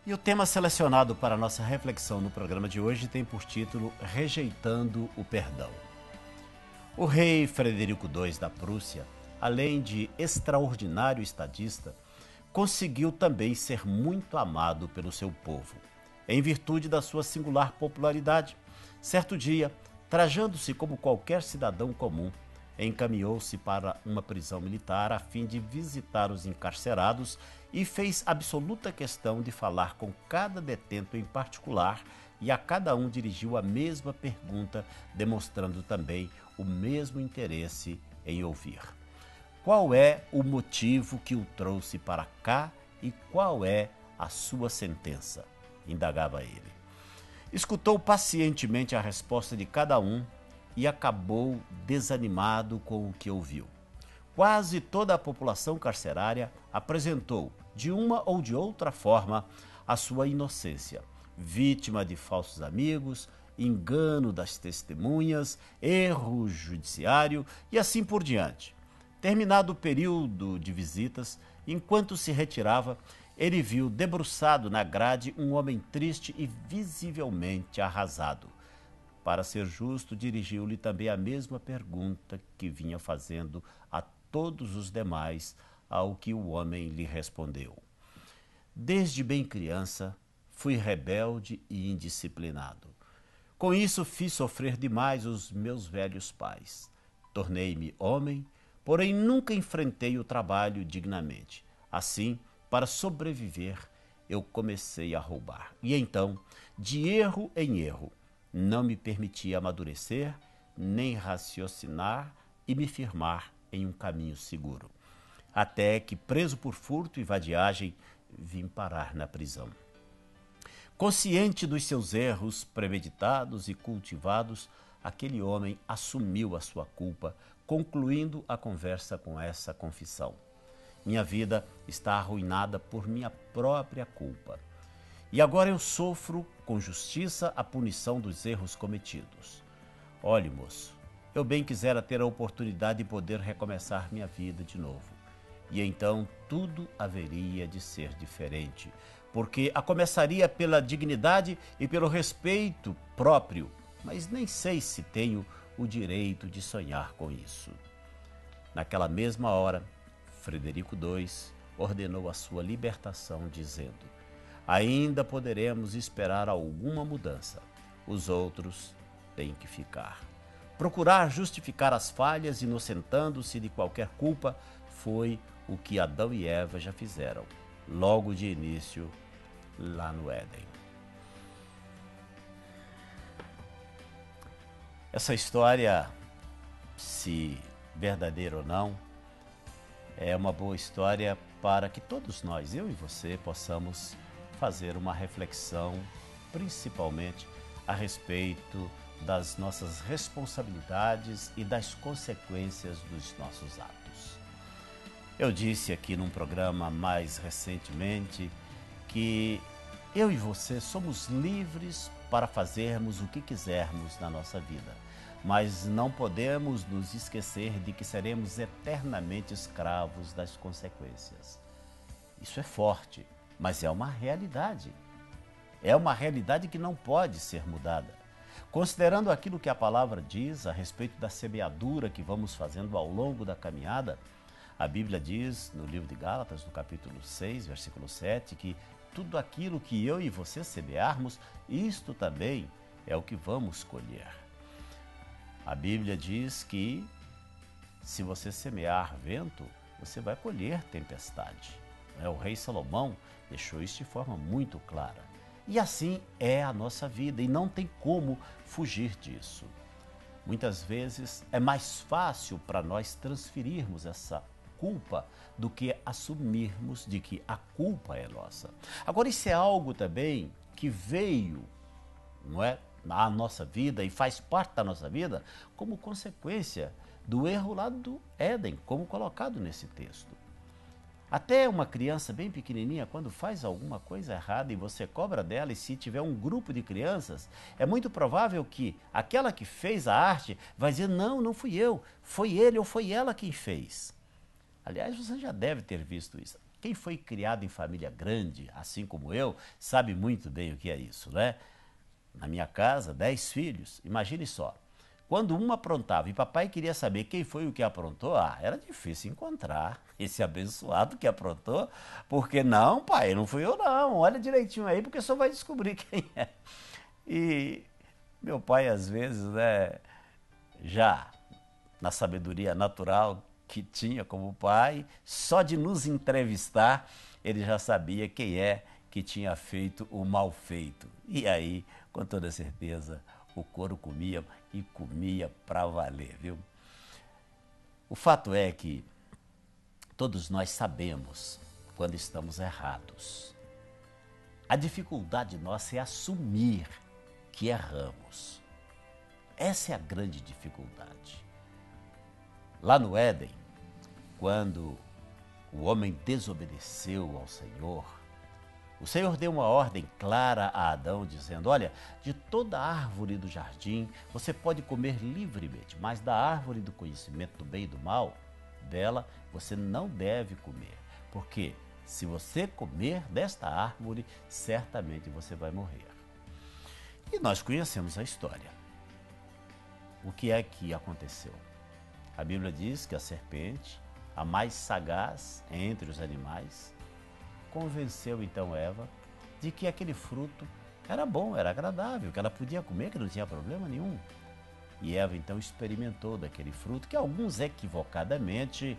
E o tema selecionado para a nossa reflexão no programa de hoje tem por título Rejeitando o Perdão. O rei Frederico II da Prússia, além de extraordinário estadista, conseguiu também ser muito amado pelo seu povo. Em virtude da sua singular popularidade, certo dia, trajando-se como qualquer cidadão comum, encaminhou-se para uma prisão militar a fim de visitar os encarcerados e fez absoluta questão de falar com cada detento em particular e a cada um dirigiu a mesma pergunta, demonstrando também o mesmo interesse em ouvir. Qual é o motivo que o trouxe para cá e qual é a sua sentença? Indagava ele. Escutou pacientemente a resposta de cada um e acabou desanimado com o que ouviu. Quase toda a população carcerária apresentou, de uma ou de outra forma, a sua inocência, vítima de falsos amigos, engano das testemunhas, erro judiciário e assim por diante. Terminado o período de visitas, enquanto se retirava, ele viu debruçado na grade um homem triste e visivelmente arrasado. Para ser justo, dirigiu-lhe também a mesma pergunta que vinha fazendo a todos os demais, ao que o homem lhe respondeu. Desde bem criança, fui rebelde e indisciplinado. Com isso, fiz sofrer demais os meus velhos pais. Tornei-me homem, porém nunca enfrentei o trabalho dignamente. Assim, para sobreviver, eu comecei a roubar. E então, de erro em erro, não me permitia amadurecer, nem raciocinar e me firmar em um caminho seguro. Até que, preso por furto e vadiagem, vim parar na prisão. Consciente dos seus erros premeditados e cultivados, aquele homem assumiu a sua culpa, concluindo a conversa com essa confissão. Minha vida está arruinada por minha própria culpa. E agora eu sofro com justiça a punição dos erros cometidos. Olhe, moço, eu bem quisera ter a oportunidade de poder recomeçar minha vida de novo. E então tudo haveria de ser diferente, porque a começaria pela dignidade e pelo respeito próprio, mas nem sei se tenho o direito de sonhar com isso. Naquela mesma hora, Frederico II ordenou a sua libertação, dizendo: ainda poderemos esperar alguma mudança. Os outros têm que ficar. Procurar justificar as falhas, inocentando-se de qualquer culpa, foi o que Adão e Eva já fizeram, logo de início, lá no Éden. Essa história, se verdadeira ou não, é uma boa história para que todos nós, eu e você, possamos fazer uma reflexão, principalmente a respeito das nossas responsabilidades e das consequências dos nossos atos. Eu disse aqui num programa mais recentemente que eu e você somos livres para fazermos o que quisermos na nossa vida, mas não podemos nos esquecer de que seremos eternamente escravos das consequências. Isso é forte, mas é uma realidade. É uma realidade que não pode ser mudada. Considerando aquilo que a palavra diz a respeito da semeadura que vamos fazendo ao longo da caminhada, a Bíblia diz no livro de Gálatas, no capítulo 6, versículo 7, que tudo aquilo que eu e você semearmos, isto também é o que vamos colher. A Bíblia diz que se você semear vento, você vai colher tempestade. O rei Salomão deixou isso de forma muito clara. E assim é a nossa vida e não tem como fugir disso. Muitas vezes é mais fácil para nós transferirmos essa culpa do que assumirmos de que a culpa é nossa. Agora, isso é algo também que veio, não é, na nossa vida e faz parte da nossa vida como consequência do erro lá do Éden, como colocado nesse texto. Até uma criança bem pequenininha, quando faz alguma coisa errada e você cobra dela, e se tiver um grupo de crianças, é muito provável que aquela que fez a arte vai dizer: não, não fui eu, foi ele ou foi ela quem fez. Aliás, você já deve ter visto isso. Quem foi criado em família grande, assim como eu, sabe muito bem o que é isso, né? Na minha casa, 10 filhos, imagine só. Quando um aprontava e papai queria saber quem foi o que aprontou, era difícil encontrar esse abençoado que aprontou, porque não, pai, não fui eu não, olha direitinho aí, porque só vai descobrir quem é. E meu pai, às vezes, né, já na sabedoria natural que tinha como pai, só de nos entrevistar, ele já sabia quem é que tinha feito o mal feito. E aí, com toda certeza, o couro comia e comia pra valer, viu? O fato é que todos nós sabemos quando estamos errados. A dificuldade nossa é assumir que erramos. Essa é a grande dificuldade. Lá no Éden, quando o homem desobedeceu ao Senhor, o Senhor deu uma ordem clara a Adão, dizendo: olha, de toda árvore do jardim você pode comer livremente, mas da árvore do conhecimento do bem e do mal, dela você não deve comer, porque se você comer desta árvore, certamente você vai morrer. E nós conhecemos a história. O que é que aconteceu? A Bíblia diz que a serpente, a mais sagaz entre os animais, convenceu então Eva de que aquele fruto era bom, era agradável, que ela podia comer, que não tinha problema nenhum. E Eva então experimentou daquele fruto que alguns equivocadamente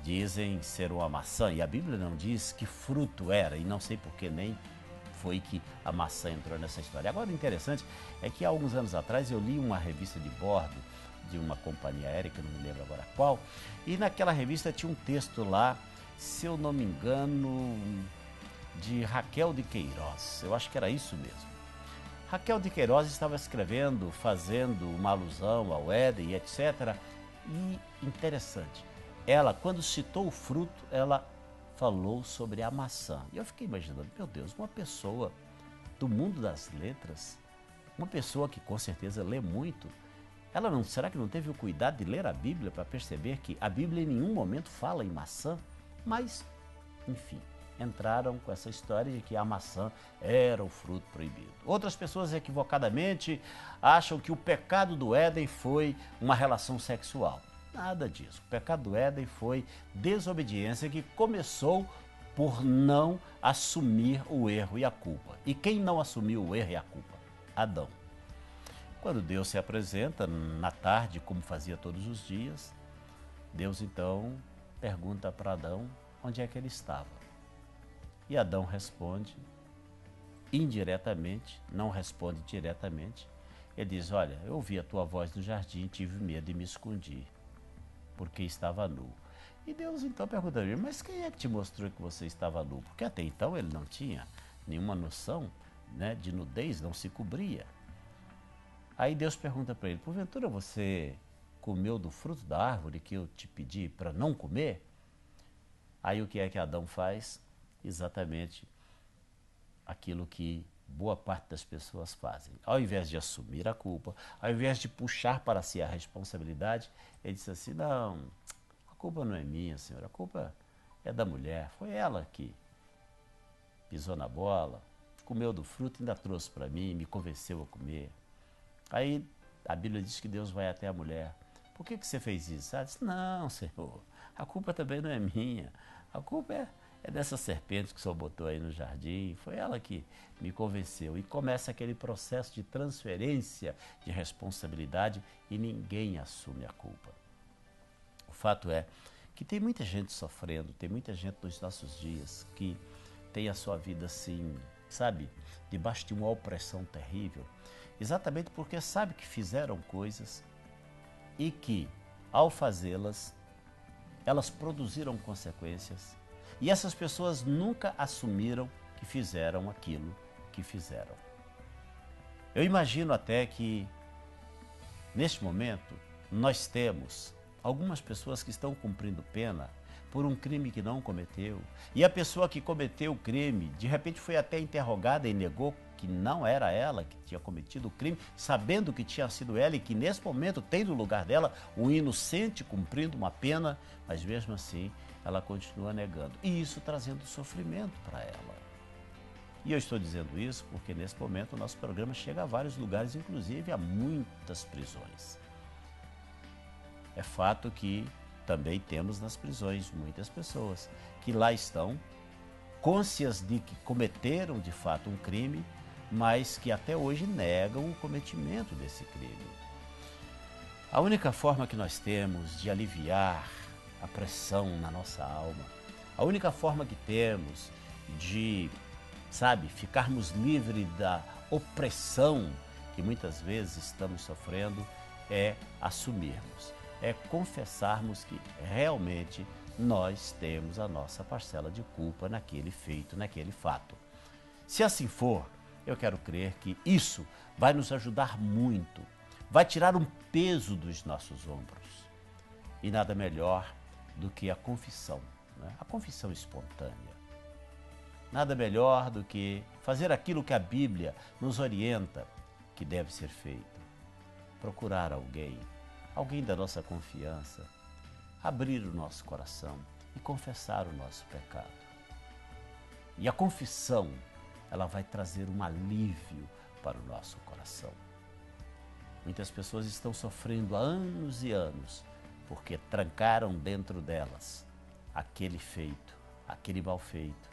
dizem ser uma maçã, e a Bíblia não diz que fruto era, e não sei por que nem foi que a maçã entrou nessa história. Agora, o interessante é que há alguns anos atrás eu li uma revista de bordo de uma companhia aérea, que eu não me lembro agora qual, e naquela revista tinha um texto lá, se eu não me engano, de Raquel de Queiroz, eu acho que era isso mesmo. Raquel de Queiroz estava escrevendo, fazendo uma alusão ao Éden, etc. E interessante, ela, quando citou o fruto, ela falou sobre a maçã. E eu fiquei imaginando, meu Deus, uma pessoa do mundo das letras, uma pessoa que com certeza lê muito, ela não, será que não teve o cuidado de ler a Bíblia para perceber que a Bíblia em nenhum momento fala em maçã? Mas, enfim, entraram com essa história de que a maçã era o fruto proibido. Outras pessoas equivocadamente acham que o pecado do Éden foi uma relação sexual. Nada disso. O pecado do Éden foi desobediência que começou por não assumir o erro e a culpa. E quem não assumiu o erro e a culpa? Adão. Quando Deus se apresenta na tarde, como fazia todos os dias, Deus então pergunta para Adão onde é que ele estava. E Adão responde indiretamente, não responde diretamente. Ele diz: olha, eu ouvi a tua voz no jardim, tive medo e me escondi, porque estava nu. E Deus então pergunta a ele: mas quem é que te mostrou que você estava nu? Porque até então ele não tinha nenhuma noção, né, de nudez, não se cobria. Aí Deus pergunta para ele: porventura você comeu do fruto da árvore que eu te pedi para não comer? Aí o que é que Adão faz? Exatamente aquilo que boa parte das pessoas fazem. Ao invés de assumir a culpa, ao invés de puxar para si a responsabilidade, ele diz assim: não, a culpa não é minha, Senhor, a culpa é da mulher. Foi ela que pisou na bola, comeu do fruto e ainda trouxe para mim, me convenceu a comer. Aí a Bíblia diz que Deus vai até a mulher. Por que você fez isso? Ela disse: não, Senhor, a culpa também não é minha. A culpa é dessa serpente que o Senhor botou aí no jardim. Foi ela que me convenceu. E começa aquele processo de transferência de responsabilidade e ninguém assume a culpa. O fato é que tem muita gente sofrendo, tem muita gente nos nossos dias que tem a sua vida assim, sabe, debaixo de uma opressão terrível, exatamente porque sabe que fizeram coisas e que, ao fazê-las, elas produziram consequências. E essas pessoas nunca assumiram que fizeram aquilo que fizeram. Eu imagino até que, neste momento, nós temos algumas pessoas que estão cumprindo pena por um crime que não cometeu. E a pessoa que cometeu o crime, de repente foi até interrogada e negou que não era ela que tinha cometido o crime, sabendo que tinha sido ela e que nesse momento tem no lugar dela um inocente cumprindo uma pena, mas mesmo assim ela continua negando. E isso trazendo sofrimento para ela. E eu estou dizendo isso porque nesse momento o nosso programa chega a vários lugares, inclusive a muitas prisões. É fato que também temos nas prisões muitas pessoas que lá estão cônscias de que cometeram de fato um crime, mas que até hoje negam o cometimento desse crime. A única forma que nós temos de aliviar a pressão na nossa alma, a única forma que temos de, ficarmos livres da opressão que muitas vezes estamos sofrendo é assumirmos, é confessarmos que realmente nós temos a nossa parcela de culpa naquele feito, naquele fato. Se assim for, eu quero crer que isso vai nos ajudar muito, vai tirar um peso dos nossos ombros. E nada melhor do que a confissão, né? A confissão espontânea. Nada melhor do que fazer aquilo que a Bíblia nos orienta que deve ser feito. Procurar alguém da nossa confiança, abrir o nosso coração e confessar o nosso pecado. E a confissão, ela vai trazer um alívio para o nosso coração. Muitas pessoas estão sofrendo há anos e anos porque trancaram dentro delas aquele feito, aquele mal feito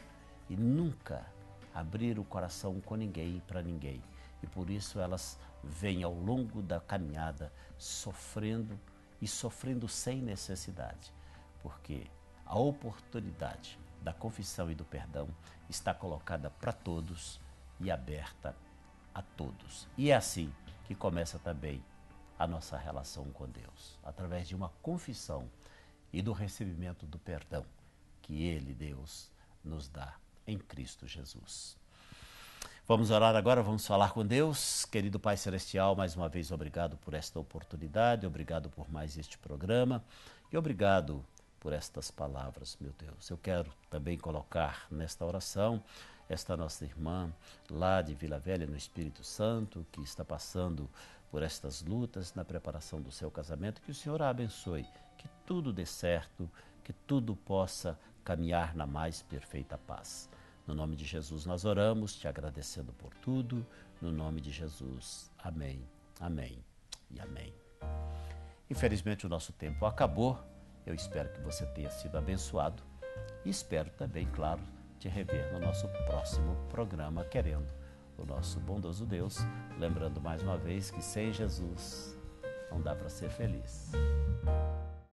e nunca abriram o coração com ninguém para ninguém. E por isso elas vêm ao longo da caminhada sofrendo e sofrendo sem necessidade, porque a oportunidade da confissão e do perdão está colocada para todos e aberta a todos. E é assim que começa também a nossa relação com Deus, através de uma confissão e do recebimento do perdão que Ele, Deus, nos dá em Cristo Jesus. Vamos orar agora, vamos falar com Deus. Querido Pai Celestial, mais uma vez obrigado por esta oportunidade, obrigado por mais este programa e obrigado por estas palavras, meu Deus. Eu quero também colocar nesta oração esta nossa irmã lá de Vila Velha, no Espírito Santo, que está passando por estas lutas na preparação do seu casamento, que o Senhor a abençoe, que tudo dê certo, que tudo possa caminhar na mais perfeita paz. No nome de Jesus nós oramos, te agradecendo por tudo, no nome de Jesus. Amém, amém e amém. Infelizmente o nosso tempo acabou, eu espero que você tenha sido abençoado e espero também, claro, te rever no nosso próximo programa, querendo o nosso bondoso Deus, lembrando mais uma vez que sem Jesus não dá para ser feliz.